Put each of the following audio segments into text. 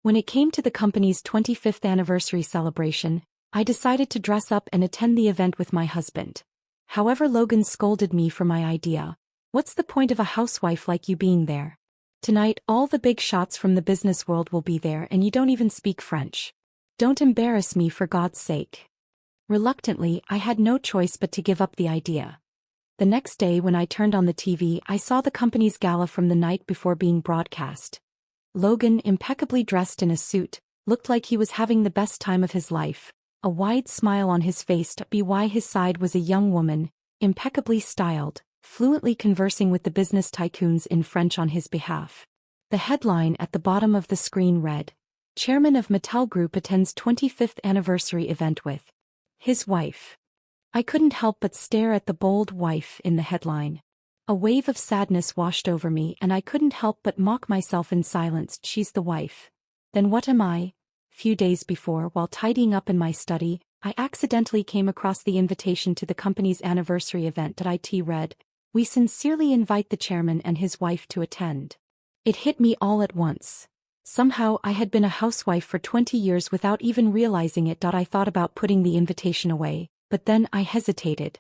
When it came to the company's 25th anniversary celebration, I decided to dress up and attend the event with my husband. However, Logan scolded me for my idea. What's the point of a housewife like you being there? Tonight, all the big shots from the business world will be there and you don't even speak French. Don't embarrass me for God's sake. Reluctantly, I had no choice but to give up the idea. The next day when I turned on the TV, I saw the company's gala from the night before being broadcast. Logan, impeccably dressed in a suit, looked like he was having the best time of his life, a wide smile on his face. By his side was a young woman, impeccably styled, fluently conversing with the business tycoons in French on his behalf. The headline at the bottom of the screen read, "Chairman of Mattel Group attends 25th anniversary event with his wife." I couldn't help but stare at the bold "wife" in the headline. A wave of sadness washed over me and I couldn't help but mock myself in silence. She's the wife. Then what am I? Few days before, while tidying up in my study, I accidentally came across the invitation to the company's anniversary event. It read, "We sincerely invite the chairman and his wife to attend." It hit me all at once. Somehow I had been a housewife for 20 years without even realizing it. I thought about putting the invitation away, but then I hesitated.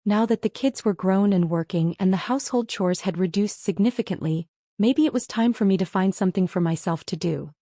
Now that the kids were grown and working and the household chores had reduced significantly, maybe it was time for me to find something for myself to do.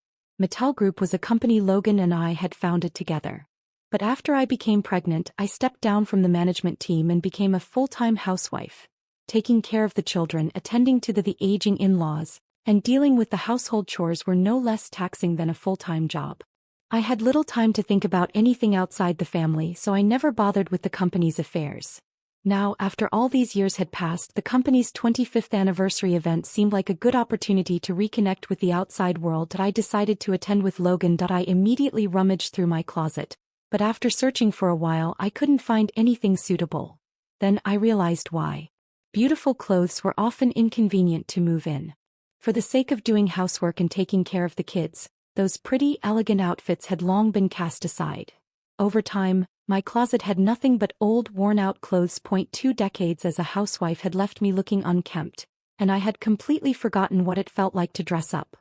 Mattel Group was a company Logan and I had founded together. But after I became pregnant, I stepped down from the management team and became a full-time housewife. Taking care of the children, attending to the aging in-laws, and dealing with the household chores were no less taxing than a full-time job. I had little time to think about anything outside the family, so I never bothered with the company's affairs. Now, after all these years had passed, the company's 25th anniversary event seemed like a good opportunity to reconnect with the outside world. I decided to attend with Logan. I immediately rummaged through my closet, but after searching for a while I couldn't find anything suitable. Then I realized why. Beautiful clothes were often inconvenient to move in. For the sake of doing housework and taking care of the kids, those pretty, elegant outfits had long been cast aside. Over time, my closet had nothing but old, worn-out clothes. 2 decades as a housewife had left me looking unkempt, and I had completely forgotten what it felt like to dress up.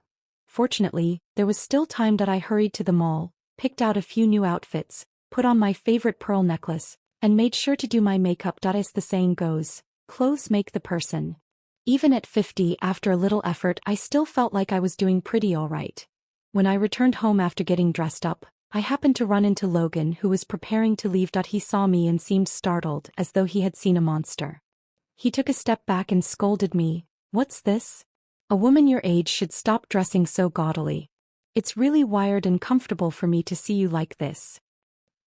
Fortunately, there was still time. I hurried to the mall, picked out a few new outfits, put on my favorite pearl necklace, and made sure to do my makeup. As the saying goes, clothes make the person. Even at 50, after a little effort, I still felt like I was doing pretty all right. When I returned home after getting dressed up, I happened to run into Logan, who was preparing to leave. He saw me and seemed startled, as though he had seen a monster. He took a step back and scolded me. "What's this? A woman your age should stop dressing so gaudily. It's really wired and comfortable for me to see you like this."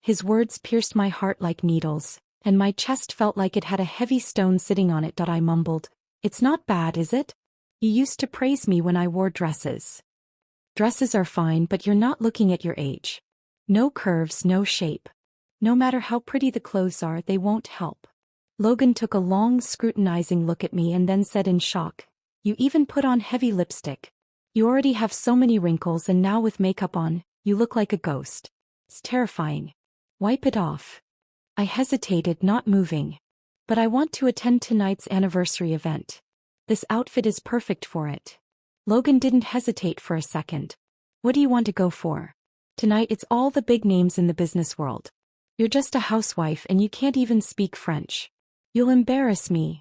His words pierced my heart like needles, and my chest felt like it had a heavy stone sitting on it. I mumbled, "It's not bad, is it? You used to praise me when I wore dresses." "Dresses are fine, but you're not looking at your age. No curves, no shape. No matter how pretty the clothes are, they won't help." Logan took a long, scrutinizing look at me and then said in shock, "You even put on heavy lipstick. You already have so many wrinkles, and now with makeup on, you look like a ghost. It's terrifying. Wipe it off." I hesitated, not moving. "But I want to attend tonight's anniversary event. This outfit is perfect for it." Logan didn't hesitate for a second. "What do you want to go for? Tonight it's all the big names in the business world. You're just a housewife and you can't even speak French. You'll embarrass me."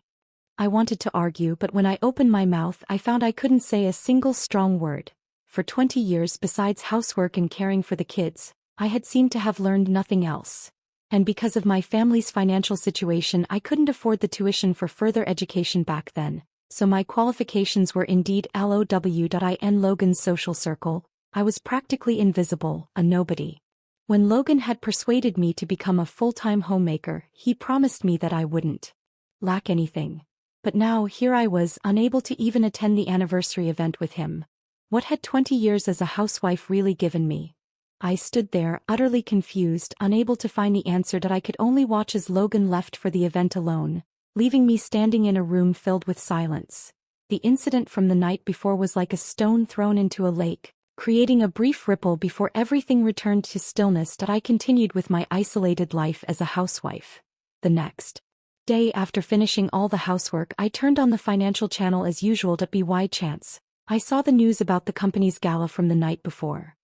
I wanted to argue, but when I opened my mouth I found I couldn't say a single strong word. For 20 years, besides housework and caring for the kids, I had seemed to have learned nothing else. And because of my family's financial situation, I couldn't afford the tuition for further education back then, so my qualifications were indeed low. In Logan's social circle, I was practically invisible, a nobody. When Logan had persuaded me to become a full-time homemaker, he promised me that I wouldn't lack anything. But now here I was, unable to even attend the anniversary event with him. What had 20 years as a housewife really given me? I stood there, utterly confused, unable to find the answer. I could only watch as Logan left for the event alone, leaving me standing in a room filled with silence. The incident from the night before was like a stone thrown into a lake, creating a brief ripple before everything returned to stillness. I continued with my isolated life as a housewife. The next day, after finishing all the housework, I turned on the financial channel as usual. By chance, I saw the news about the company's gala from the night before.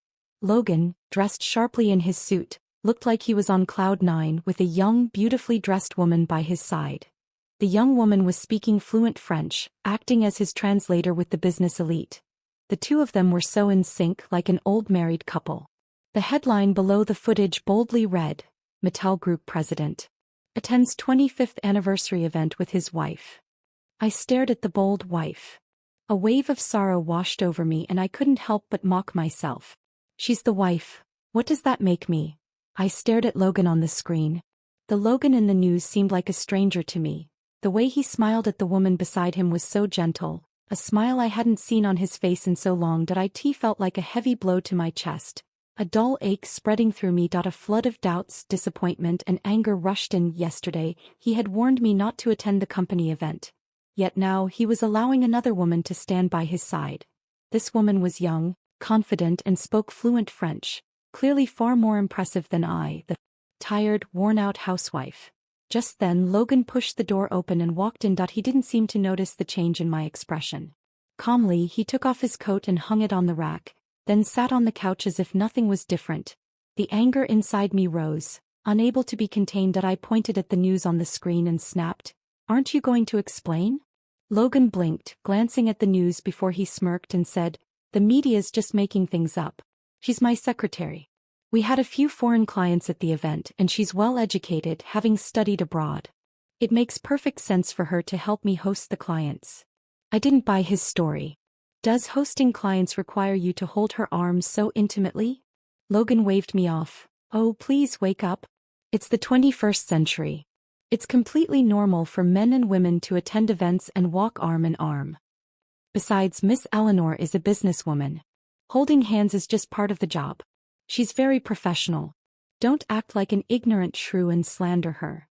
Logan, dressed sharply in his suit, looked like he was on cloud nine with a young, beautifully dressed woman by his side. The young woman was speaking fluent French, acting as his translator with the business elite. The two of them were so in sync, like an old married couple. The headline below the footage boldly read, Mattel Group President attends 25th anniversary event with his wife. I stared at the bold wife. A wave of sorrow washed over me and I couldn't help but mock myself. She's the wife. What does that make me? I stared at Logan on the screen. The Logan in the news seemed like a stranger to me. The way he smiled at the woman beside him was so gentle, a smile I hadn't seen on his face in so long that it felt like a heavy blow to my chest. A dull ache spreading through me. A flood of doubts, disappointment and anger rushed in. Yesterday, he had warned me not to attend the company event. Yet now he was allowing another woman to stand by his side. This woman was young, confident and spoke fluent French, clearly far more impressive than I, the tired, worn-out housewife. Just then Logan pushed the door open and walked in. He didn't seem to notice the change in my expression. Calmly, he took off his coat and hung it on the rack, then sat on the couch as if nothing was different. The anger inside me rose, unable to be contained. I pointed at the news on the screen and snapped, "Aren't you going to explain?" Logan blinked, glancing at the news before he smirked and said, "The media's just making things up. She's my secretary. We had a few foreign clients at the event and she's well educated, having studied abroad. It makes perfect sense for her to help me host the clients." I didn't buy his story. "Does hosting clients require you to hold her arms so intimately?" Logan waved me off. "Oh, please wake up. It's the 21st century. It's completely normal for men and women to attend events and walk arm in arm. Besides, Miss Eleanor is a businesswoman. Holding hands is just part of the job. She's very professional. Don't act like an ignorant shrew and slander her."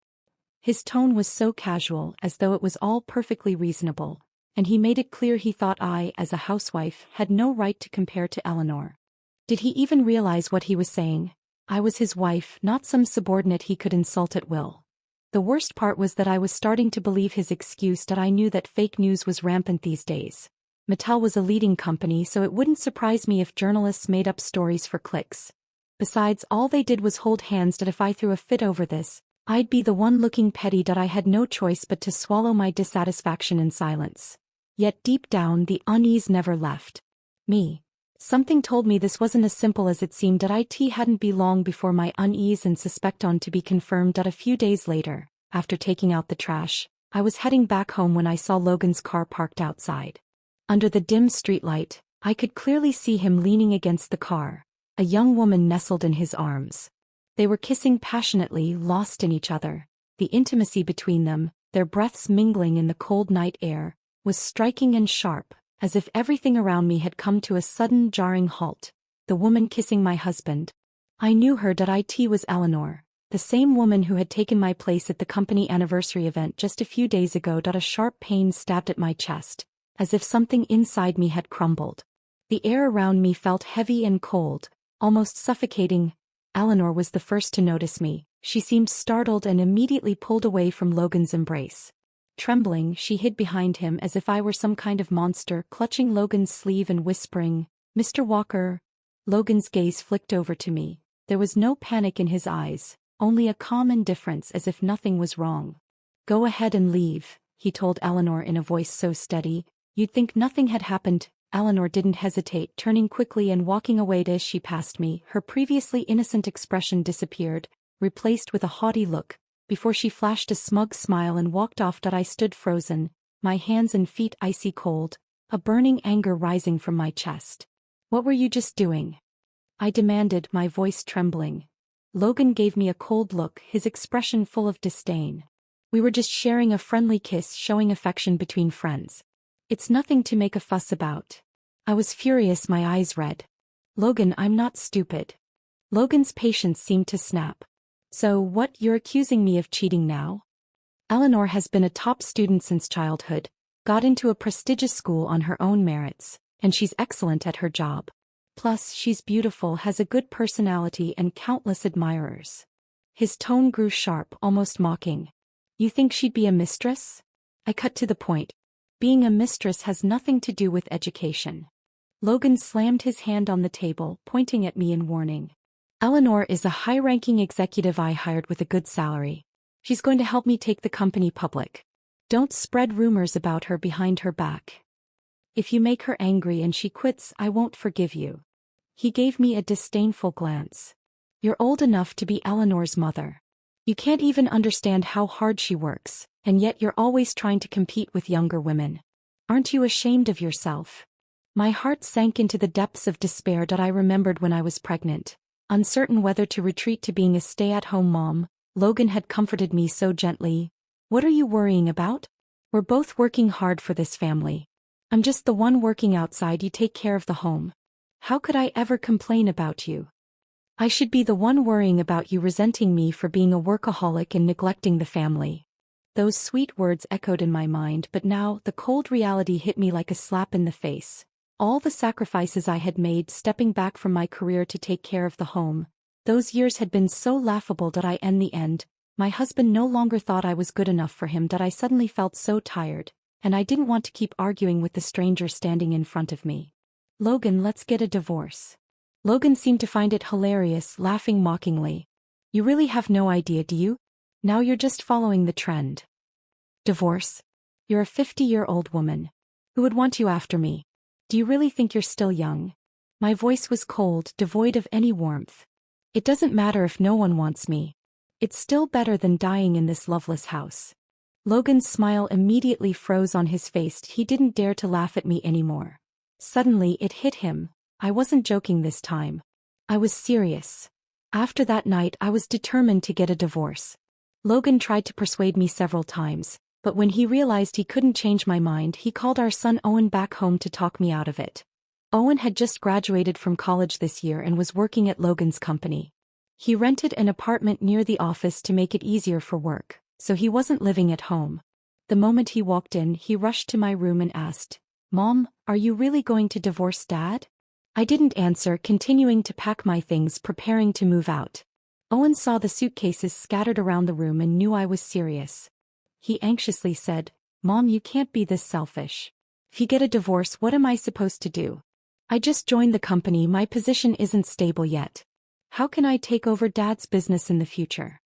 His tone was so casual, as though it was all perfectly reasonable, and he made it clear he thought I, as a housewife, had no right to compare to Eleanor. Did he even realize what he was saying? I was his wife, not some subordinate he could insult at will. The worst part was that I was starting to believe his excuse. I knew that fake news was rampant these days. Mattel was a leading company, so it wouldn't surprise me if journalists made up stories for clicks. Besides, all they did was hold hands. If I threw a fit over this, I'd be the one looking petty. I had no choice but to swallow my dissatisfaction in silence. Yet deep down, the unease never left me. Something told me this wasn't as simple as it seemed. It hadn't been long before my unease and suspect on to be confirmed. A few days later, after taking out the trash, I was heading back home when I saw Logan's car parked outside. Under the dim streetlight, I could clearly see him leaning against the car, a young woman nestled in his arms. They were kissing passionately, lost in each other. The intimacy between them, their breaths mingling in the cold night air, was striking and sharp, as if everything around me had come to a sudden jarring halt. The woman kissing my husband. I knew her. It was Eleanor, the same woman who had taken my place at the company anniversary event just a few days ago. A sharp pain stabbed at my chest, as if something inside me had crumbled. The air around me felt heavy and cold, almost suffocating. Eleanor was the first to notice me. She seemed startled and immediately pulled away from Logan's embrace. Trembling, she hid behind him as if I were some kind of monster, clutching Logan's sleeve and whispering, "Mr. Walker." Logan's gaze flicked over to me. There was no panic in his eyes, only a calm indifference, as if nothing was wrong. "Go ahead and leave," he told Eleanor in a voice so steady, you'd think nothing had happened. Eleanor didn't hesitate, turning quickly and walking away. As she passed me, her previously innocent expression disappeared, replaced with a haughty look, before she flashed a smug smile and walked off. I stood frozen, my hands and feet icy cold, a burning anger rising from my chest. "What were you just doing?" I demanded, my voice trembling. Logan gave me a cold look, his expression full of disdain. "We were just sharing a friendly kiss, showing affection between friends. It's nothing to make a fuss about." I was furious, my eyes red. "Logan, I'm not stupid." Logan's patience seemed to snap. "So what, you're accusing me of cheating now?" Eleanor has been a top student since childhood, got into a prestigious school on her own merits, and she's excellent at her job. Plus, she's beautiful, has a good personality and countless admirers. His tone grew sharp, almost mocking. "You think she'd be a mistress?" I cut to the point. "Being a mistress has nothing to do with education." Logan slammed his hand on the table, pointing at me in warning. Eleanor is a high-ranking executive I hired with a good salary. She's going to help me take the company public. Don't spread rumors about her behind her back. If you make her angry and she quits, I won't forgive you. He gave me a disdainful glance. You're old enough to be Eleanor's mother. You can't even understand how hard she works, and yet you're always trying to compete with younger women. Aren't you ashamed of yourself? My heart sank into the depths of despair that I remembered when I was pregnant. Uncertain whether to retreat to being a stay-at-home mom, Logan had comforted me so gently. What are you worrying about? We're both working hard for this family. I'm just the one working outside, you take care of the home. How could I ever complain about you? I should be the one worrying about you, resenting me for being a workaholic and neglecting the family. Those sweet words echoed in my mind, but now the cold reality hit me like a slap in the face. All the sacrifices I had made stepping back from my career to take care of the home, those years had been so laughable that in the end, my husband no longer thought I was good enough for him, that I suddenly felt so tired, and I didn't want to keep arguing with the stranger standing in front of me. Logan, let's get a divorce. Logan seemed to find it hilarious, laughing mockingly. You really have no idea, do you? Now you're just following the trend. Divorce? You're a 50-year-old woman. Who would want you after me? Do you really think you're still young? My voice was cold, devoid of any warmth. It doesn't matter if no one wants me. It's still better than dying in this loveless house. Logan's smile immediately froze on his face. He didn't dare to laugh at me anymore. Suddenly it hit him. I wasn't joking this time. I was serious. After that night I was determined to get a divorce. Logan tried to persuade me several times, but when he realized he couldn't change my mind, he called our son Owen back home to talk me out of it. Owen had just graduated from college this year and was working at Logan's company. He rented an apartment near the office to make it easier for work, so he wasn't living at home. The moment he walked in, he rushed to my room and asked, "Mom, are you really going to divorce Dad?" I didn't answer, continuing to pack my things, preparing to move out. Owen saw the suitcases scattered around the room and knew I was serious. He anxiously said, "Mom, you can't be this selfish. If you get a divorce, what am I supposed to do? I just joined the company, my position isn't stable yet. How can I take over Dad's business in the future?"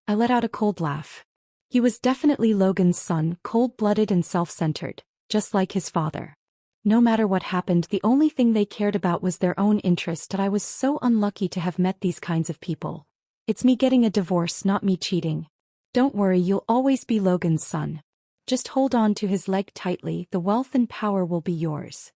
I let out a cold laugh. He was definitely Logan's son, cold-blooded and self-centered, just like his father. No matter what happened, the only thing they cared about was their own interest, and I was so unlucky to have met these kinds of people. It's me getting a divorce, not me cheating. Don't worry, you'll always be Logan's son. Just hold on to his leg tightly, the wealth and power will be yours.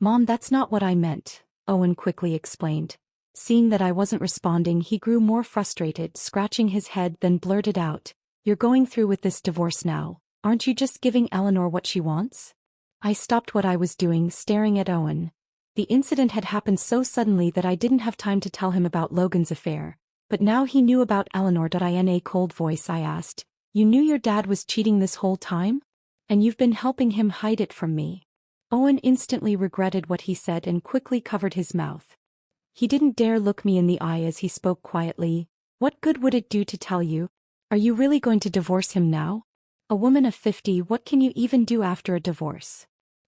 Mom, that's not what I meant, Owen quickly explained. Seeing that I wasn't responding, he grew more frustrated, scratching his head, then blurted out, "You're going through with this divorce now, aren't you just giving Eleanor what she wants?" I stopped what I was doing, staring at Owen. The incident had happened so suddenly that I didn't have time to tell him about Logan's affair. But now he knew about Eleanor. In a cold voice I asked, "You knew your dad was cheating this whole time? And you've been helping him hide it from me?" Owen instantly regretted what he said and quickly covered his mouth. He didn't dare look me in the eye as he spoke quietly. "What good would it do to tell you? Are you really going to divorce him now? A woman of 50, what can you even do after a divorce?"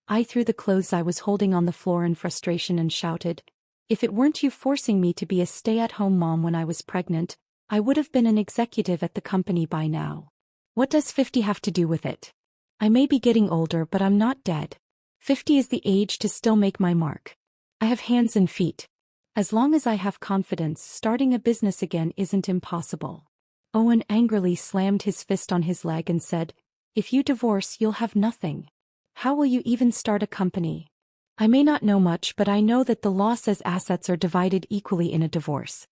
I threw the clothes I was holding on the floor in frustration and shouted, "If it weren't you forcing me to be a stay-at-home mom when I was pregnant, I would have been an executive at the company by now. What does 50 have to do with it? I may be getting older, but I'm not dead. 50 is the age to still make my mark. I have hands and feet. As long as I have confidence, starting a business again isn't impossible." Owen angrily slammed his fist on his leg and said, "If you divorce, you'll have nothing. How will you even start a company? I may not know much, but I know that the law says assets are divided equally in a divorce.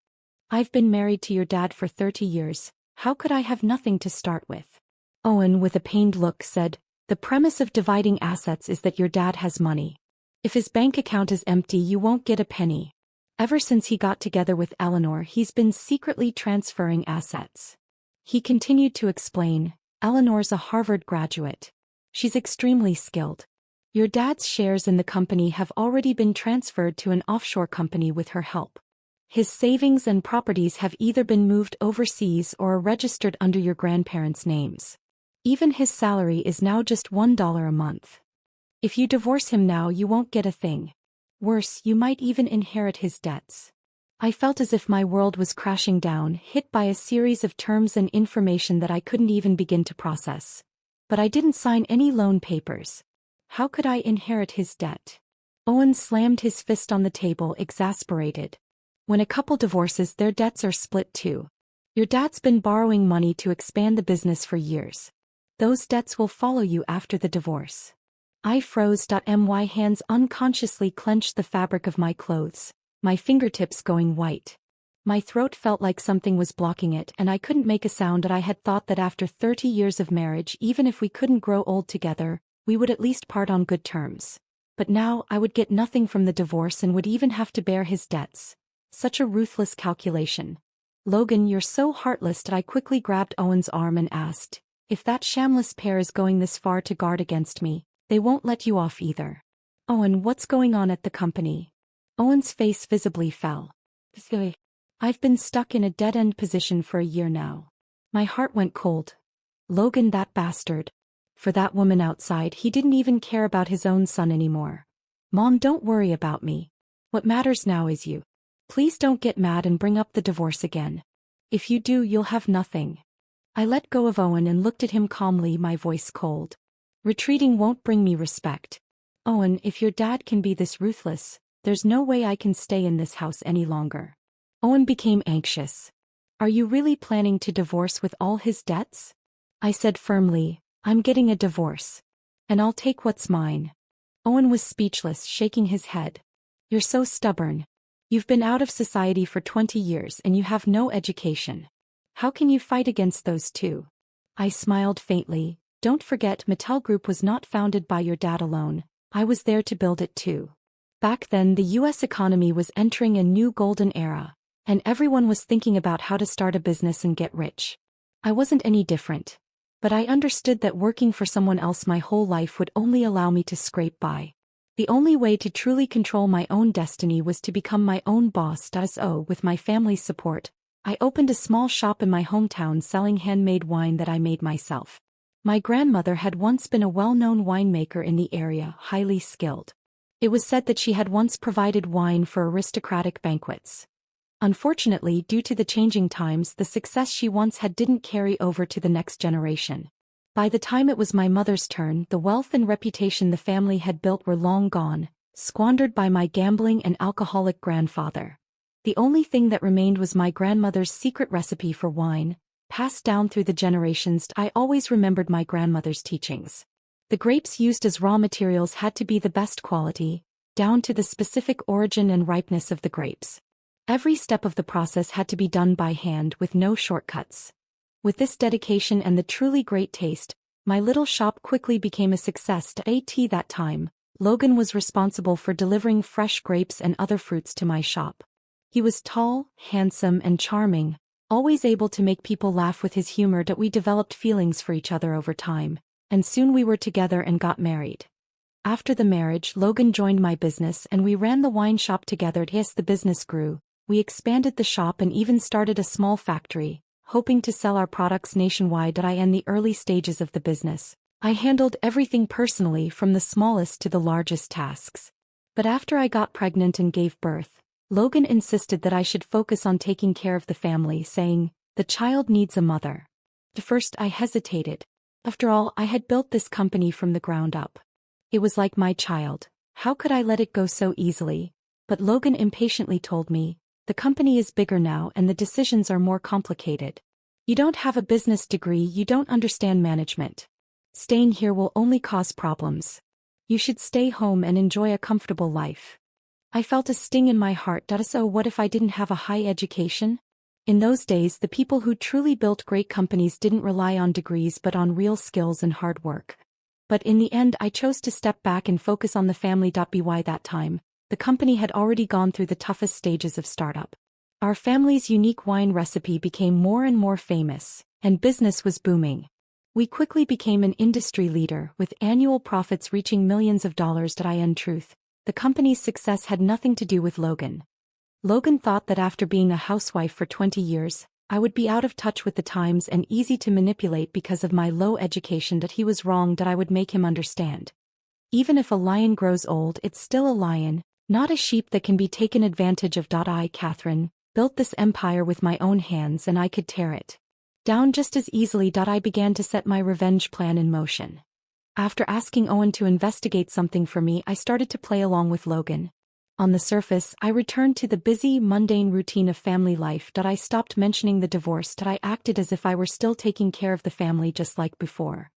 I've been married to your dad for 30 years, how could I have nothing to start with?" Owen, with a pained look, said, "The premise of dividing assets is that your dad has money. If his bank account is empty, you won't get a penny. Ever since he got together with Eleanor, he's been secretly transferring assets." He continued to explain, "Eleanor's a Harvard graduate. She's extremely skilled. Your dad's shares in the company have already been transferred to an offshore company with her help. His savings and properties have either been moved overseas or are registered under your grandparents' names. Even his salary is now just $1 a month. If you divorce him now, you won't get a thing. Worse, you might even inherit his debts. I felt as if my world was crashing down, hit by a series of terms and information that I couldn't even begin to process. But I didn't sign any loan papers. How could I inherit his debt? Owen slammed his fist on the table, exasperated. When a couple divorces, their debts are split too. Your dad's been borrowing money to expand the business for years. Those debts will follow you after the divorce. I froze. My hands unconsciously clenched the fabric of my clothes, my fingertips going white. My throat felt like something was blocking it, and I couldn't make a sound. I had thought that after 30 years of marriage, even if we couldn't grow old together, we would at least part on good terms. But now I would get nothing from the divorce and would even have to bear his debts. Such a ruthless calculation. Logan, you're so heartless. I quickly grabbed Owen's arm and asked, if that shameless pair is going this far to guard against me, they won't let you off either. Owen, what's going on at the company? Owen's face visibly fell. I've been stuck in a dead-end position for a year now. My heart went cold. Logan, that bastard. For that woman outside, he didn't even care about his own son anymore. Mom, don't worry about me. What matters now is you. Please don't get mad and bring up the divorce again. If you do, you'll have nothing. I let go of Owen and looked at him calmly, my voice cold. Retreating won't bring me respect. Owen, if your dad can be this ruthless, there's no way I can stay in this house any longer. Owen became anxious. Are you really planning to divorce with all his debts? I said firmly, I'm getting a divorce. And I'll take what's mine. Owen was speechless, shaking his head. You're so stubborn. You've been out of society for 20 years and you have no education. How can you fight against those two? I smiled faintly. Don't forget, Mattel Group was not founded by your dad alone. I was there to build it too. Back then, the US economy was entering a new golden era, and everyone was thinking about how to start a business and get rich. I wasn't any different. But I understood that working for someone else my whole life would only allow me to scrape by. The only way to truly control my own destiny was to become my own boss. So, with my family's support, I opened a small shop in my hometown selling handmade wine that I made myself. My grandmother had once been a well-known winemaker in the area, highly skilled. It was said that she had once provided wine for aristocratic banquets. Unfortunately, due to the changing times, the success she once had didn't carry over to the next generation. By the time it was my mother's turn, the wealth and reputation the family had built were long gone, squandered by my gambling and alcoholic grandfather. The only thing that remained was my grandmother's secret recipe for wine, passed down through the generations. I always remembered my grandmother's teachings. The grapes used as raw materials had to be the best quality, down to the specific origin and ripeness of the grapes. Every step of the process had to be done by hand with no shortcuts. With this dedication and the truly great taste, my little shop quickly became a success. At that time, Logan was responsible for delivering fresh grapes and other fruits to my shop. He was tall, handsome, and charming, always able to make people laugh with his humor. We developed feelings for each other over time, and soon we were together and got married. After the marriage, Logan joined my business and we ran the wine shop together. Yes, the business grew. We expanded the shop and even started a small factory, hoping to sell our products nationwide. In the early stages of the business, I handled everything personally, from the smallest to the largest tasks. But after I got pregnant and gave birth, Logan insisted that I should focus on taking care of the family, saying, "The child needs a mother." At first I hesitated. After all, I had built this company from the ground up. It was like my child. How could I let it go so easily? But Logan impatiently told me, "The company is bigger now and the decisions are more complicated. You don't have a business degree, you don't understand management. Staying here will only cause problems. You should stay home and enjoy a comfortable life." I felt a sting in my heart. So what if I didn't have a high education? In those days, the people who truly built great companies didn't rely on degrees but on real skills and hard work. But in the end, I chose to step back and focus on the family. By that time, the company had already gone through the toughest stages of startup. Our family's unique wine recipe became more and more famous, and business was booming. We quickly became an industry leader, with annual profits reaching millions of dollars. In truth, the company's success had nothing to do with Logan. Logan thought that after being a housewife for 20 years, I would be out of touch with the times and easy to manipulate because of my low education. He was wrong. I would make him understand. Even if a lion grows old, it's still a lion, Not a sheep that can be taken advantage of. I, Catherine, built this empire with my own hands and I could tear it down just as easily. I began to set my revenge plan in motion. After asking Owen to investigate something for me, I started to play along with Logan. On the surface, I returned to the busy, mundane routine of family life. I stopped mentioning the divorce. I acted as if I were still taking care of the family just like before.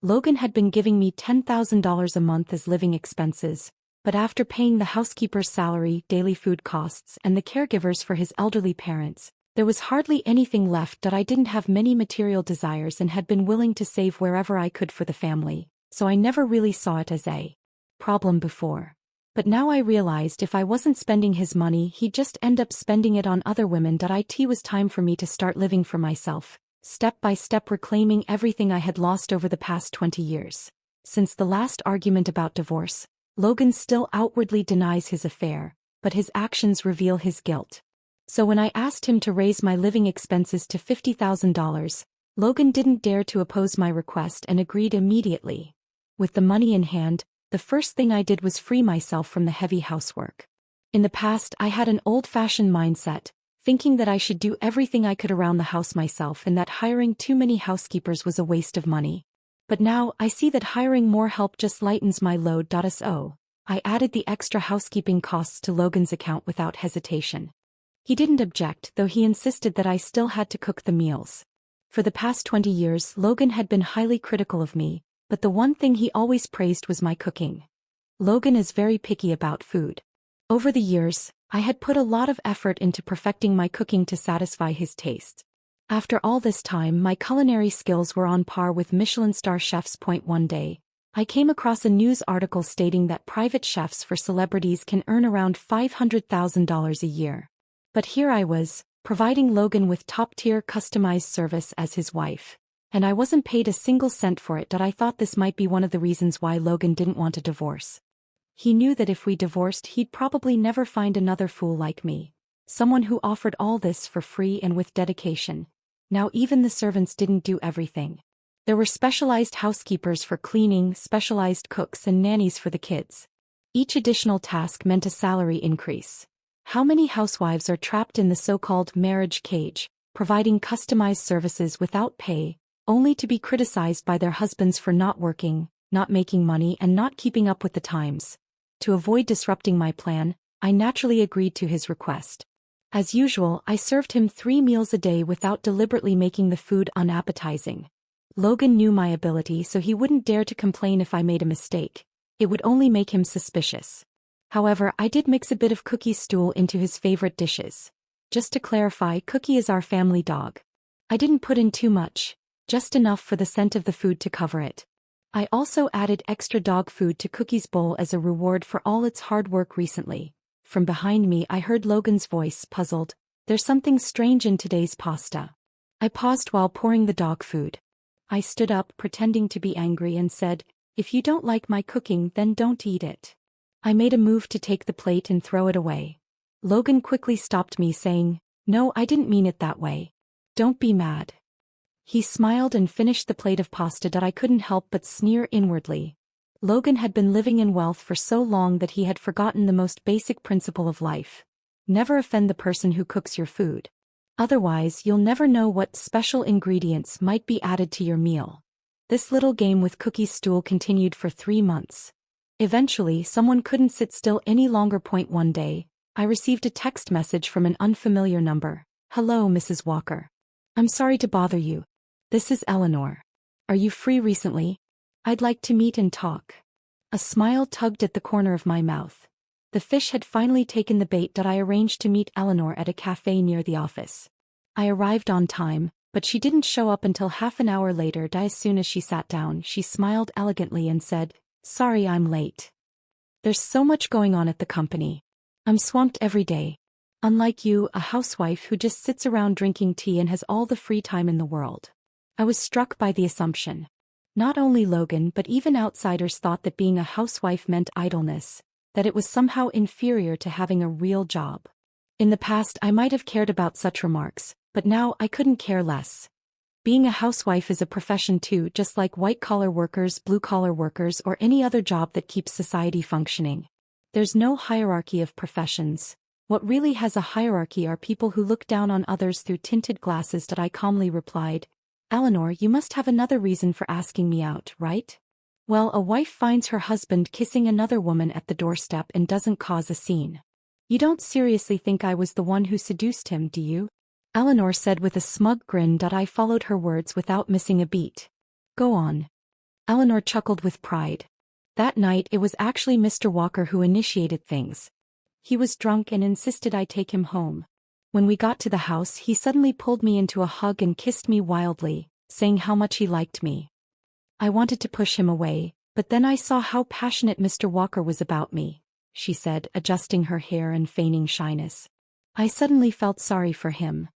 Logan had been giving me $10,000 a month as living expenses, but after paying the housekeeper's salary, daily food costs, and the caregivers for his elderly parents, there was hardly anything left. I didn't have many material desires and had been willing to save wherever I could for the family, so I never really saw it as a problem before. But now I realized if I wasn't spending his money, he'd just end up spending it on other women. It was time for me to start living for myself, step by step reclaiming everything I had lost over the past 20 years. Since the last argument about divorce, Logan still outwardly denies his affair, but his actions reveal his guilt. So when I asked him to raise my living expenses to $50,000, Logan didn't dare to oppose my request and agreed immediately. With the money in hand, the first thing I did was free myself from the heavy housework. In the past, I had an old-fashioned mindset, thinking that I should do everything I could around the house myself and that hiring too many housekeepers was a waste of money. But now, I see that hiring more help just lightens my load. So, I added the extra housekeeping costs to Logan's account without hesitation. He didn't object, though he insisted that I still had to cook the meals. For the past 20 years, Logan had been highly critical of me, but the one thing he always praised was my cooking. Logan is very picky about food. Over the years, I had put a lot of effort into perfecting my cooking to satisfy his tastes. After all this time, my culinary skills were on par with Michelin star chefs. One day, I came across a news article stating that private chefs for celebrities can earn around $500,000 a year. But here I was, providing Logan with top-tier customized service as his wife. And I wasn't paid a single cent for it. I thought this might be one of the reasons why Logan didn't want a divorce. He knew that if we divorced, he'd probably never find another fool like me. Someone who offered all this for free and with dedication. Now even the servants didn't do everything. There were specialized housekeepers for cleaning, specialized cooks and nannies for the kids. Each additional task meant a salary increase. How many housewives are trapped in the so-called marriage cage, providing customized services without pay, only to be criticized by their husbands for not working, not making money and not keeping up with the times. To avoid disrupting my plan, I naturally agreed to his request. As usual, I served him 3 meals a day without deliberately making the food unappetizing. Logan knew my ability, so he wouldn't dare to complain if I made a mistake. It would only make him suspicious. However, I did mix a bit of Cookie's stool into his favorite dishes. Just to clarify, Cookie is our family dog. I didn't put in too much. Just enough for the scent of the food to cover it. I also added extra dog food to Cookie's bowl as a reward for all its hard work recently. From behind me I heard Logan's voice, puzzled. There's something strange in today's pasta. I paused while pouring the dog food. I stood up, pretending to be angry, and said, "If you don't like my cooking, then don't eat it." I made a move to take the plate and throw it away. Logan quickly stopped me, saying, "No, I didn't mean it that way. Don't be mad." He smiled and finished the plate of pasta. I couldn't help but sneer inwardly. Logan had been living in wealth for so long that he had forgotten the most basic principle of life. Never offend the person who cooks your food. Otherwise, you'll never know what special ingredients might be added to your meal. This little game with Cookie's stool continued for 3 months. Eventually, someone couldn't sit still any longer. One day, I received a text message from an unfamiliar number. "Hello, Mrs. Walker. I'm sorry to bother you. This is Eleanor. Are you free recently? I'd like to meet and talk." A smile tugged at the corner of my mouth. The fish had finally taken the bait. I arranged to meet Eleanor at a cafe near the office. I arrived on time, but she didn't show up until half an hour later. As soon as she sat down, she smiled elegantly and said, "Sorry I'm late. There's so much going on at the company. I'm swamped every day. Unlike you, a housewife who just sits around drinking tea and has all the free time in the world." I was struck by the assumption. Not only Logan but even outsiders thought that being a housewife meant idleness, that it was somehow inferior to having a real job. In the past I might have cared about such remarks, but now I couldn't care less. Being a housewife is a profession too, just like white-collar workers, blue-collar workers, or any other job that keeps society functioning. There's no hierarchy of professions. What really has a hierarchy are people who look down on others through tinted glasses. I calmly replied. Eleanor, you must have another reason for asking me out, right? Well, a wife finds her husband kissing another woman at the doorstep and doesn't cause a scene. You don't seriously think I was the one who seduced him, do you? Eleanor said with a smug grin. I followed her words without missing a beat. Go on. Eleanor chuckled with pride. That night it was actually Mr. Walker who initiated things. He was drunk and insisted I take him home. When we got to the house, he suddenly pulled me into a hug and kissed me wildly, saying how much he liked me. I wanted to push him away, but then I saw how passionate Mr. Walker was about me, she said, adjusting her hair and feigning shyness. I suddenly felt sorry for him.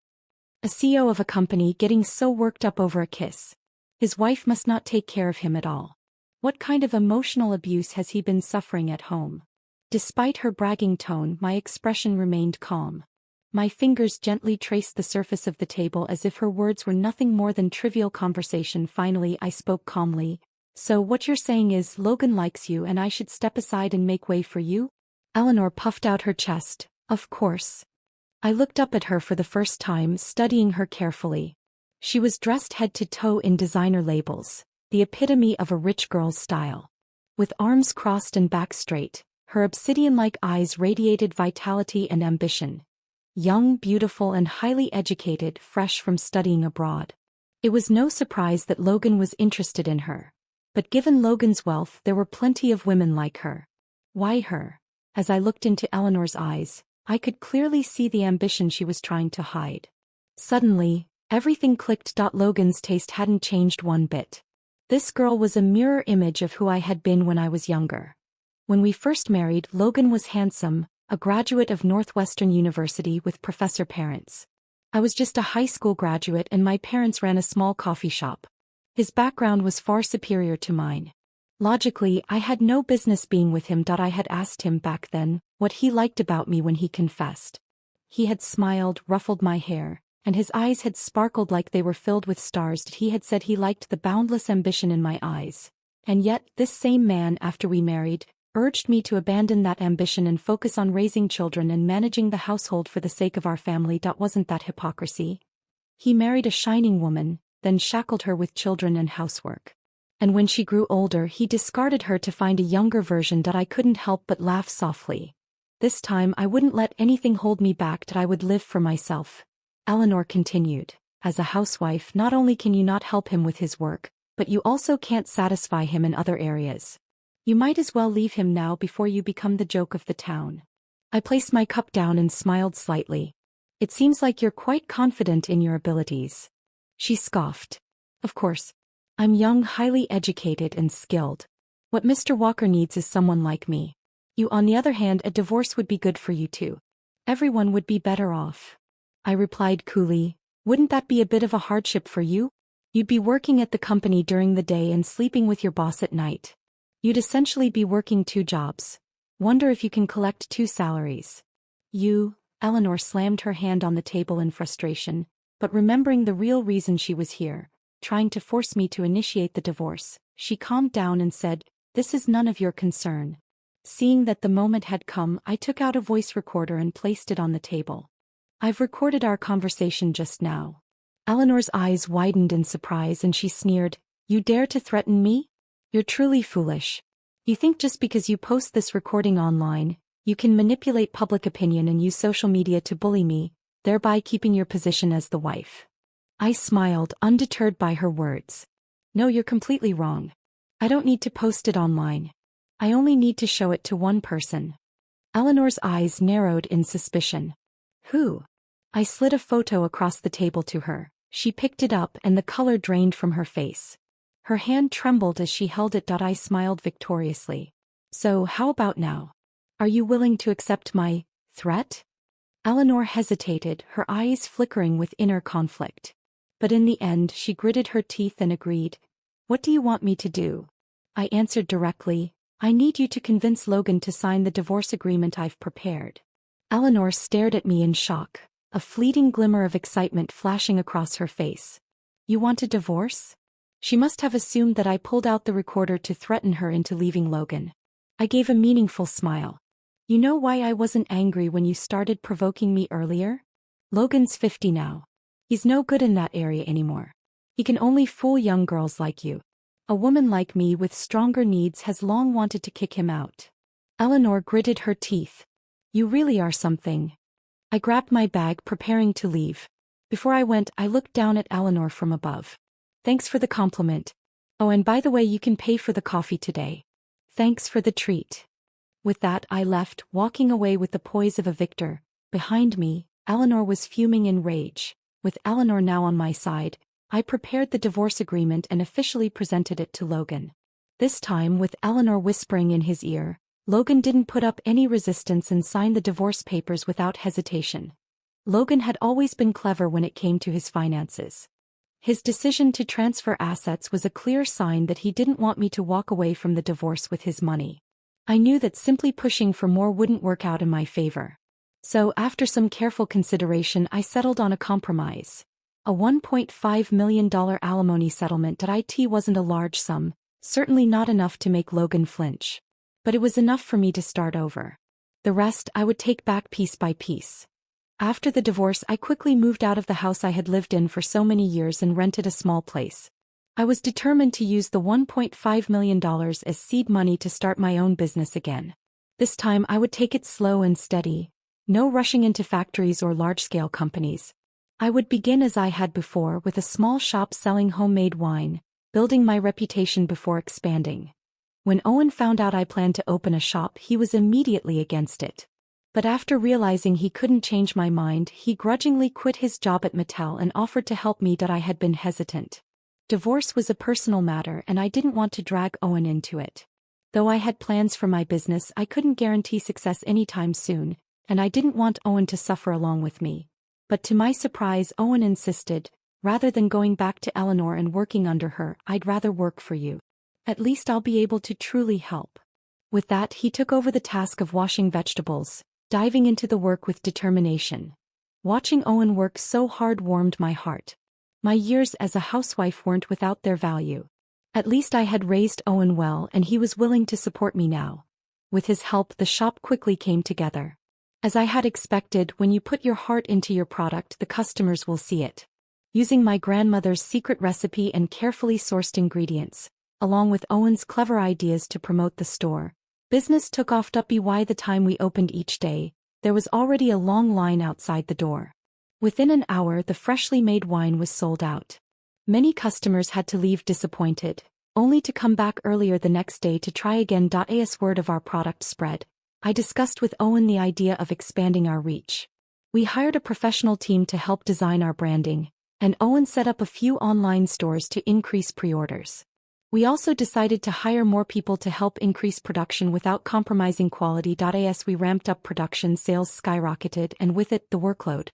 A CEO of a company getting so worked up over a kiss. His wife must not take care of him at all. What kind of emotional abuse has he been suffering at home? Despite her bragging tone, my expression remained calm. My fingers gently traced the surface of the table as if her words were nothing more than trivial conversation. Finally, I spoke calmly. So what you're saying is Logan likes you and I should step aside and make way for you? Eleanor puffed out her chest. Of course. I looked up at her for the first time, studying her carefully. She was dressed head to toe in designer labels, the epitome of a rich girl's style. With arms crossed and back straight, her obsidian-like eyes radiated vitality and ambition. Young, beautiful and highly educated, fresh from studying abroad. It was no surprise that Logan was interested in her. But given Logan's wealth, there were plenty of women like her. Why her? As I looked into Eleanor's eyes, I could clearly see the ambition she was trying to hide. Suddenly, everything clicked. Logan's taste hadn't changed one bit. This girl was a mirror image of who I had been when I was younger. When we first married, Logan was handsome, a graduate of Northwestern University with professor parents. I was just a high school graduate and my parents ran a small coffee shop. His background was far superior to mine. Logically, I had no business being with him. I had asked him back then what he liked about me when he confessed. He had smiled, ruffled my hair, and his eyes had sparkled like they were filled with stars. He had said he liked the boundless ambition in my eyes. And yet, this same man, after we married, urged me to abandon that ambition and focus on raising children and managing the household for the sake of our family. Wasn't that hypocrisy? He married a shining woman, then shackled her with children and housework. And when she grew older, he discarded her to find a younger version. I couldn't help but laugh softly. This time I wouldn't let anything hold me back. I would live for myself. Eleanor continued. As a housewife, not only can you not help him with his work, but you also can't satisfy him in other areas. You might as well leave him now before you become the joke of the town. I placed my cup down and smiled slightly. It seems like you're quite confident in your abilities. She scoffed. Of course. I'm young, highly educated and skilled. What Mr. Walker needs is someone like me. You, on the other hand, a divorce would be good for you too. Everyone would be better off. I replied coolly. Wouldn't that be a bit of a hardship for you? You'd be working at the company during the day and sleeping with your boss at night. You'd essentially be working 2 jobs. Wonder if you can collect 2 salaries. Eleanor slammed her hand on the table in frustration, but remembering the real reason she was here, trying to force me to initiate the divorce, she calmed down and said, "This is none of your concern." Seeing that the moment had come, I took out a voice recorder and placed it on the table. I've recorded our conversation just now. Eleanor's eyes widened in surprise and she sneered, "You dare to threaten me? You're truly foolish. You think just because you post this recording online, you can manipulate public opinion and use social media to bully me, thereby keeping your position as the wife." I smiled, undeterred by her words. "No, you're completely wrong. I don't need to post it online. I only need to show it to one person." Eleanor's eyes narrowed in suspicion. "Who?" I slid a photo across the table to her. She picked it up and the color drained from her face. Her hand trembled as she held it. I smiled victoriously. "So how about now? Are you willing to accept my threat?" Eleanor hesitated, her eyes flickering with inner conflict. But in the end she gritted her teeth and agreed. "What do you want me to do?" I answered directly, "I need you to convince Logan to sign the divorce agreement I've prepared." Eleanor stared at me in shock, a fleeting glimmer of excitement flashing across her face. "You want a divorce?" She must have assumed that I pulled out the recorder to threaten her into leaving Logan. I gave a meaningful smile. You know why I wasn't angry when you started provoking me earlier? Logan's 50 now. He's no good in that area anymore. He can only fool young girls like you. A woman like me with stronger needs has long wanted to kick him out. Eleanor gritted her teeth. You really are something. I grabbed my bag, preparing to leave. Before I went, I looked down at Eleanor from above. Thanks for the compliment. Oh, and by the way, you can pay for the coffee today. Thanks for the treat. With that, I left, walking away with the poise of a victor. Behind me, Eleanor was fuming in rage. With Eleanor now on my side, I prepared the divorce agreement and officially presented it to Logan. This time, with Eleanor whispering in his ear, Logan didn't put up any resistance and signed the divorce papers without hesitation. Logan had always been clever when it came to his finances. His decision to transfer assets was a clear sign that he didn't want me to walk away from the divorce with his money. I knew that simply pushing for more wouldn't work out in my favor. So, after some careful consideration, I settled on a compromise. A $1.5 million alimony settlement. It wasn't a large sum, certainly not enough to make Logan flinch. But it was enough for me to start over. The rest I would take back piece by piece. After the divorce, I quickly moved out of the house I had lived in for so many years and rented a small place. I was determined to use the $1.5 million as seed money to start my own business again. This time I would take it slow and steady. No rushing into factories or large-scale companies. I would begin as I had before, with a small shop selling homemade wine, building my reputation before expanding. When Owen found out I planned to open a shop, he was immediately against it. But after realizing he couldn't change my mind, he grudgingly quit his job at Mattel and offered to help me. I had been hesitant. Divorce was a personal matter and I didn't want to drag Owen into it. Though I had plans for my business, I couldn't guarantee success anytime soon, and I didn't want Owen to suffer along with me. But to my surprise, Owen insisted, rather than going back to Eleanor and working under her, I'd rather work for you. At least I'll be able to truly help. With that, he took over the task of washing vegetables, diving into the work with determination. Watching Owen work so hard warmed my heart. My years as a housewife weren't without their value. At least I had raised Owen well and he was willing to support me now. With his help, the shop quickly came together. As I had expected, when you put your heart into your product, the customers will see it. Using my grandmother's secret recipe and carefully sourced ingredients, along with Owen's clever ideas to promote the store, business took off. By the time we opened each day, there was already a long line outside the door. Within an hour, the freshly made wine was sold out. Many customers had to leave disappointed, only to come back earlier the next day to try again. As word of our product spread, I discussed with Owen the idea of expanding our reach. We hired a professional team to help design our branding, and Owen set up a few online stores to increase pre-orders. We also decided to hire more people to help increase production without compromising quality. As we ramped up production, sales skyrocketed, and with it, the workload.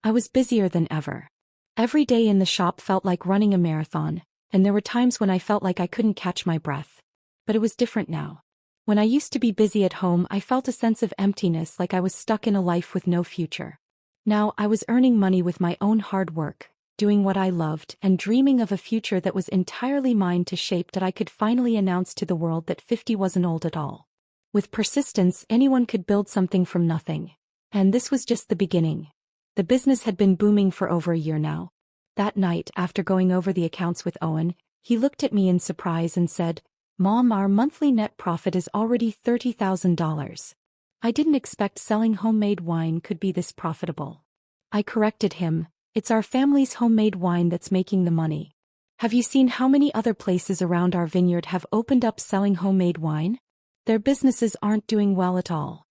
I was busier than ever. Every day in the shop felt like running a marathon, and there were times when I felt like I couldn't catch my breath. But it was different now. When I used to be busy at home, I felt a sense of emptiness, like I was stuck in a life with no future. Now I was earning money with my own hard work, doing what I loved, and dreaming of a future that was entirely mine to shape. I could finally announce to the world that 50 wasn't old at all. With persistence, anyone could build something from nothing. And this was just the beginning. The business had been booming for over a year now. That night, after going over the accounts with Owen, he looked at me in surprise and said, "Mom, our monthly net profit is already $30,000. I didn't expect selling homemade wine could be this profitable." I corrected him, "It's our family's homemade wine that's making the money. Have you seen how many other places around our vineyard have opened up selling homemade wine? Their businesses aren't doing well at all."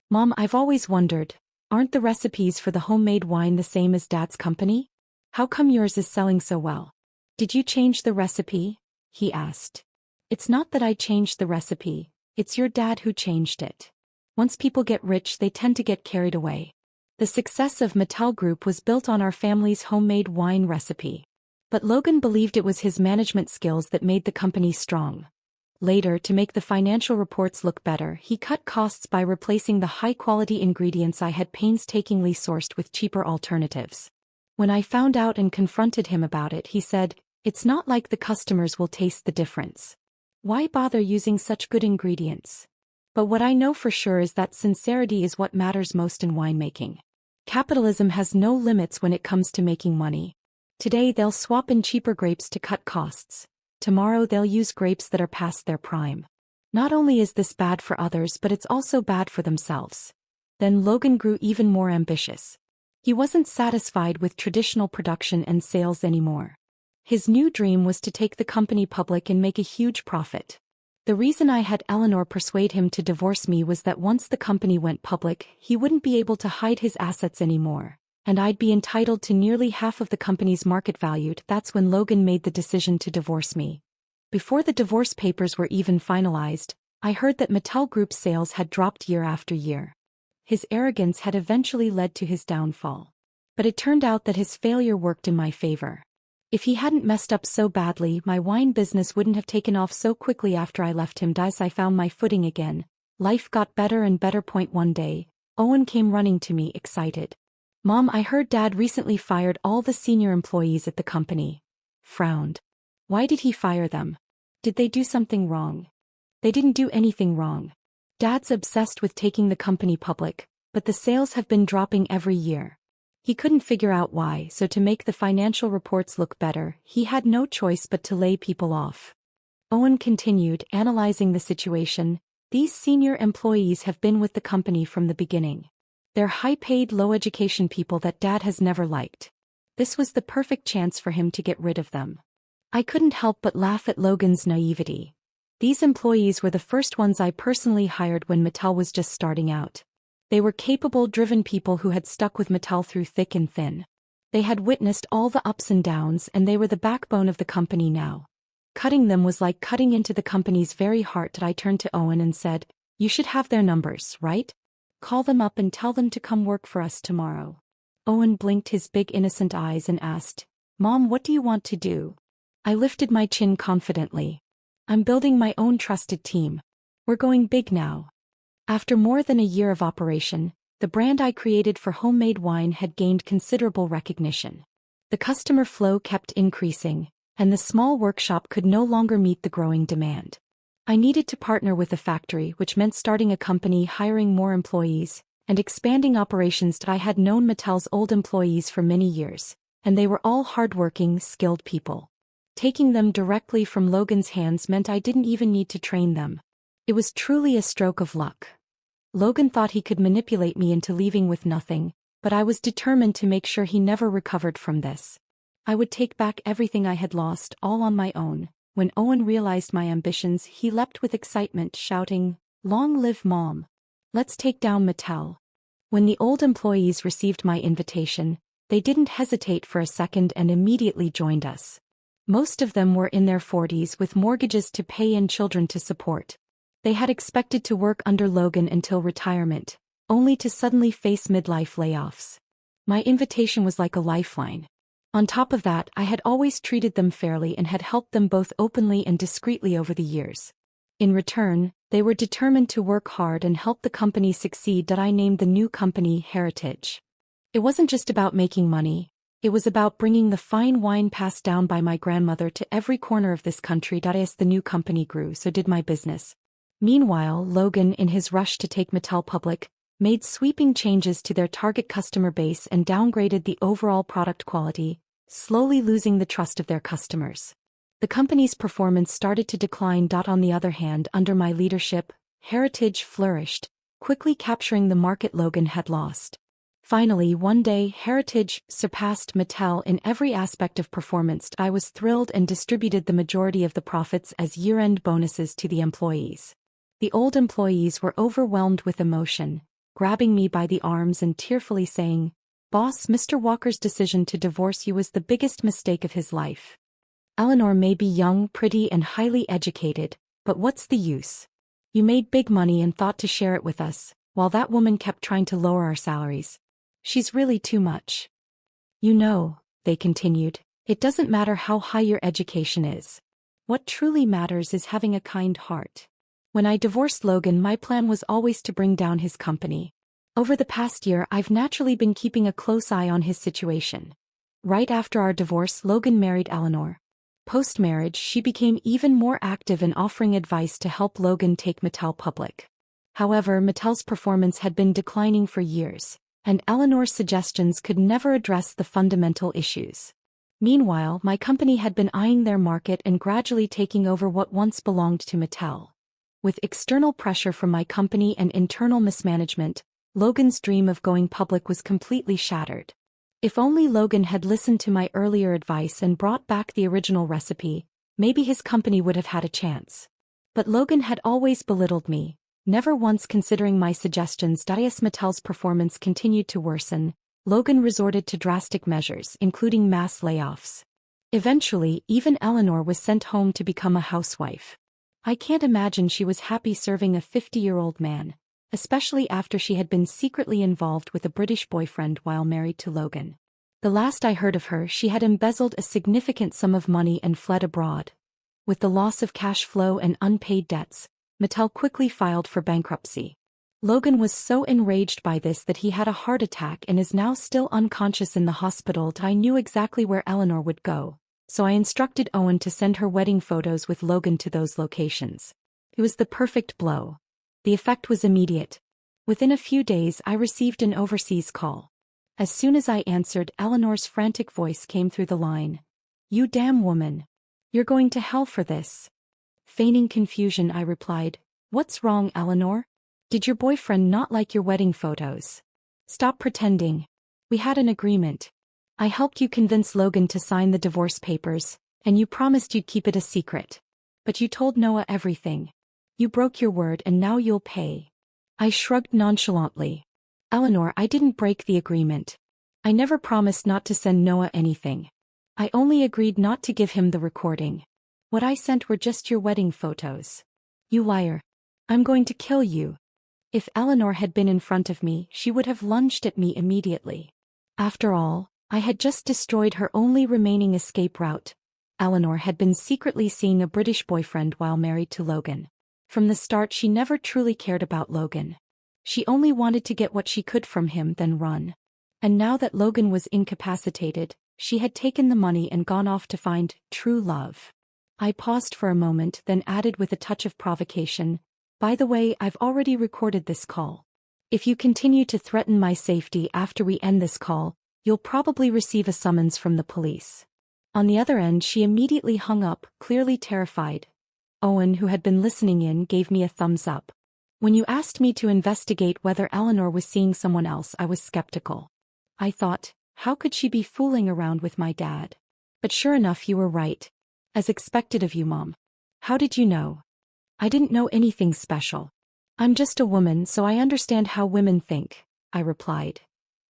"Mom, I've always wondered, aren't the recipes for the homemade wine the same as Dad's company? How come yours is selling so well? Did you change the recipe?" he asked. "It's not that I changed the recipe, it's your dad who changed it. Once people get rich, they tend to get carried away. The success of Mattel Group was built on our family's homemade wine recipe. But Logan believed it was his management skills that made the company strong. Later, to make the financial reports look better, he cut costs by replacing the high-quality ingredients I had painstakingly sourced with cheaper alternatives. When I found out and confronted him about it, he said, "It's not like the customers will taste the difference. Why bother using such good ingredients? But what I know for sure is that sincerity is what matters most in winemaking. Capitalism has no limits when it comes to making money. Today they'll swap in cheaper grapes to cut costs. Tomorrow they'll use grapes that are past their prime. Not only is this bad for others, but it's also bad for themselves. Then Logan grew even more ambitious. He wasn't satisfied with traditional production and sales anymore. His new dream was to take the company public and make a huge profit. The reason I had Eleanor persuade him to divorce me was that once the company went public, he wouldn't be able to hide his assets anymore, and I'd be entitled to nearly half of the company's market value. That's when Logan made the decision to divorce me. Before the divorce papers were even finalized, I heard that Mattel Group's sales had dropped year after year. His arrogance had eventually led to his downfall. But it turned out that his failure worked in my favor. If he hadn't messed up so badly, my wine business wouldn't have taken off so quickly after I left him. I found my footing again. Life got better and better. One day, Owen came running to me excited. "Mom, I heard Dad recently fired all the senior employees at the company." Frowned. "Why did he fire them? Did they do something wrong?" "They didn't do anything wrong. Dad's obsessed with taking the company public, but the sales have been dropping every year. He couldn't figure out why, so to make the financial reports look better, he had no choice but to lay people off." Owen continued, analyzing the situation. "These senior employees have been with the company from the beginning. They're high-paid, low-education people that Dad has never liked. This was the perfect chance for him to get rid of them." I couldn't help but laugh at Logan's naivety. These employees were the first ones I personally hired when Mattel was just starting out. They were capable, driven people who had stuck with Mattel through thick and thin. They had witnessed all the ups and downs, and they were the backbone of the company now. Cutting them was like cutting into the company's very heart. I turned to Owen and said, "You should have their numbers, right? Call them up and tell them to come work for us tomorrow." Owen blinked his big innocent eyes and asked, "Mom, what do you want to do?" I lifted my chin confidently. "I'm building my own trusted team. We're going big now." After more than a year of operation, the brand I created for homemade wine had gained considerable recognition. The customer flow kept increasing, and the small workshop could no longer meet the growing demand. I needed to partner with a factory, which meant starting a company, hiring more employees, and expanding operations. I had known Mattel's old employees for many years, and they were all hardworking, skilled people. Taking them directly from Logan's hands meant I didn't even need to train them. It was truly a stroke of luck. Logan thought he could manipulate me into leaving with nothing, but I was determined to make sure he never recovered from this. I would take back everything I had lost, all on my own. When Owen realized my ambitions, he leapt with excitement, shouting, "Long live Mom! Let's take down Mattel." When the old employees received my invitation, they didn't hesitate for a second and immediately joined us. Most of them were in their 40s with mortgages to pay and children to support. They had expected to work under Logan until retirement, only to suddenly face midlife layoffs. My invitation was like a lifeline. On top of that, I had always treated them fairly and had helped them both openly and discreetly over the years. In return, they were determined to work hard and help the company succeed. I named the new company Heritage. It wasn't just about making money. It was about bringing the fine wine passed down by my grandmother to every corner of this country. As the new company grew, so did my business. Meanwhile, Logan, in his rush to take Mattel public, made sweeping changes to their target customer base and downgraded the overall product quality, slowly losing the trust of their customers. The company's performance started to decline. On the other hand, under my leadership, Heritage flourished, quickly capturing the market Logan had lost. Finally, one day, Heritage surpassed Mattel in every aspect of performance. I was thrilled and distributed the majority of the profits as year-end bonuses to the employees. The old employees were overwhelmed with emotion, grabbing me by the arms and tearfully saying, "Boss, Mr. Walker's decision to divorce you was the biggest mistake of his life. Eleanor may be young, pretty, and highly educated, but what's the use? You made big money and thought to share it with us, while that woman kept trying to lower our salaries. She's really too much." "You know," they continued, "it doesn't matter how high your education is. What truly matters is having a kind heart." When I divorced Logan, my plan was always to bring down his company. Over the past year, I've naturally been keeping a close eye on his situation. Right after our divorce, Logan married Eleanor. Post-marriage, she became even more active in offering advice to help Logan take Mattel public. However, Mattel's performance had been declining for years, and Eleanor's suggestions could never address the fundamental issues. Meanwhile, my company had been eyeing their market and gradually taking over what once belonged to Mattel. With external pressure from my company and internal mismanagement, Logan's dream of going public was completely shattered. If only Logan had listened to my earlier advice and brought back the original recipe, maybe his company would have had a chance. But Logan had always belittled me, never once considering my suggestions. As Mattel's performance continued to worsen, Logan resorted to drastic measures, including mass layoffs. Eventually, even Eleanor was sent home to become a housewife. I can't imagine she was happy serving a 50-year-old man, especially after she had been secretly involved with a British boyfriend while married to Logan. The last I heard of her, she had embezzled a significant sum of money and fled abroad. With the loss of cash flow and unpaid debts, Mattel quickly filed for bankruptcy. Logan was so enraged by this that he had a heart attack and is now still unconscious in the hospital. I knew exactly where Eleanor would go, so I instructed Owen to send her wedding photos with Logan to those locations. It was the perfect blow. The effect was immediate. Within a few days I received an overseas call. As soon as I answered, Eleanor's frantic voice came through the line. "You damn woman. You're going to hell for this." Feigning confusion, I replied, "What's wrong, Eleanor? Did your boyfriend not like your wedding photos? Stop pretending. We had an agreement. I helped you convince Logan to sign the divorce papers, and you promised you'd keep it a secret. But you told Noah everything. You broke your word and now you'll pay." I shrugged nonchalantly. "Eleanor, I didn't break the agreement. I never promised not to send Noah anything. I only agreed not to give him the recording. What I sent were just your wedding photos." "You liar. I'm going to kill you." If Eleanor had been in front of me, she would have lunged at me immediately. After all, I had just destroyed her only remaining escape route. Eleanor had been secretly seeing a British boyfriend while married to Logan. From the start, she never truly cared about Logan. She only wanted to get what she could from him, then run. And now that Logan was incapacitated, she had taken the money and gone off to find true love. I paused for a moment, then added with a touch of provocation, "By the way, I've already recorded this call. If you continue to threaten my safety after we end this call, you'll probably receive a summons from the police." On the other end, she immediately hung up, clearly terrified. Owen, who had been listening in, gave me a thumbs up. "When you asked me to investigate whether Eleanor was seeing someone else, I was skeptical. I thought, how could she be fooling around with my dad? But sure enough, you were right. As expected of you, Mom." "How did you know?" "I didn't know anything special. I'm just a woman, so I understand how women think," I replied.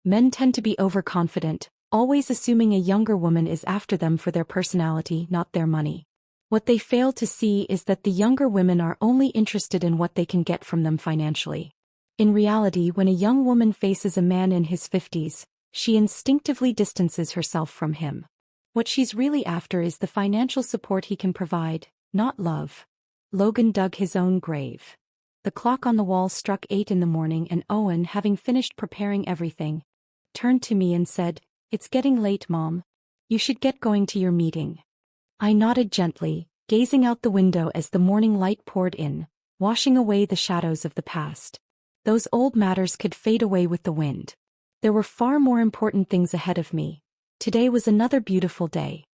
"Men tend to be overconfident, always assuming a younger woman is after them for their personality, not their money. What they fail to see is that the younger women are only interested in what they can get from them financially. In reality, when a young woman faces a man in his 50s, she instinctively distances herself from him. What she's really after is the financial support he can provide, not love." Logan dug his own grave. The clock on the wall struck 8 in the morning, and Owen, having finished preparing everything, turned to me and said, "It's getting late, Mom. You should get going to your meeting." I nodded gently, gazing out the window as the morning light poured in, washing away the shadows of the past. Those old matters could fade away with the wind. There were far more important things ahead of me. Today was another beautiful day.